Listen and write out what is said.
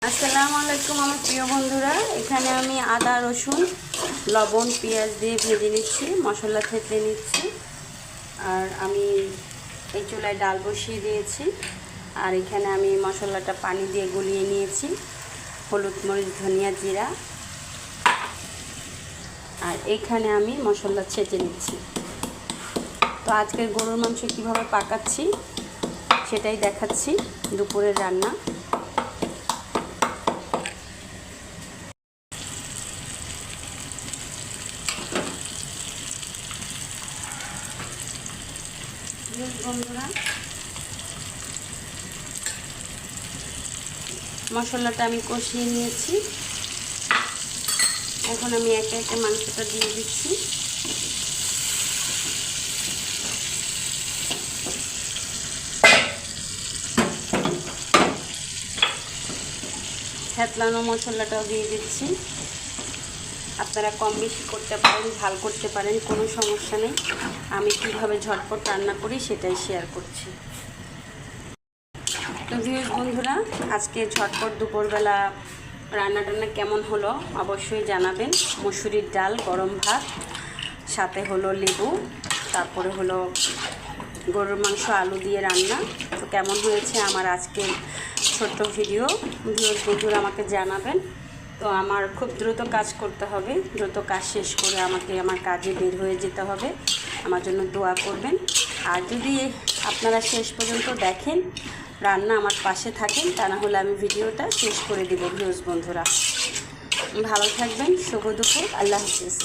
আসসালামু আলাইকুম আমার প্রিয় বন্ধুরা। এখানে আমি আদা রসুন লবণ পেঁয়াজ দিয়ে ভেজে নিচ্ছি, মশলা থেতলে নিচ্ছি। আর আমি এই চুলায় ডাল বসিয়ে দিয়েছি। আর এখানে আমি মশলাটা পানি দিয়ে গলিয়ে নিয়েছি, হলুদ মরিচ ধনিয়া জিরা। আর এখানে আমি মশলা ছেঁচে নিচ্ছি। তো আজকের গরুর মাংস কীভাবে পাকাচ্ছি সেটাই দেখাচ্ছি। দুপুরের রান্না। বন্ধুরা, মশলাটা আমি কষিয়ে নিয়েছি। এখন আমি একে একে মাংসটা দিয়ে দিচ্ছি। থেতলানো মশলাটাও দিয়ে দিচ্ছি। আপনারা কম বেশি করতে পারেন, ঝাল করতে পারেন, কোনো সমস্যা নেই। আমি কীভাবে ঝটপট রান্না করি সেটাই শেয়ার করছি। তো ভিউয়ার্স বন্ধুরা, আজকে ঝটপট দুপুরবেলা রান্না টান্না কেমন হলো অবশ্যই জানাবেন। মসুরির ডাল, গরম ভাত, সাথে হলো লেবু, তারপরে হলো গরুর মাংস আলু দিয়ে রান্না। তো কেমন হয়েছে আমার আজকের ছোট্ট ভিডিও, ভিউয়ার্স বন্ধুরা আমাকে জানাবেন। তো আমার খুব দ্রুত কাজ করতে হবে, দ্রুত কাজ শেষ করে আমাকে আমার কাজে বের হয়ে যেতে হবে। আমার জন্য দোয়া করবেন। আর যদি আপনারা শেষ পর্যন্ত দেখেন, রান্না আমার পাশে থাকেন, তা না হলে আমি ভিডিওটা শেষ করে দেব। ভিউয়ার্স বন্ধুরা ভালো থাকবেন, শুভ দুপুর, আল্লাহ হাফেজ।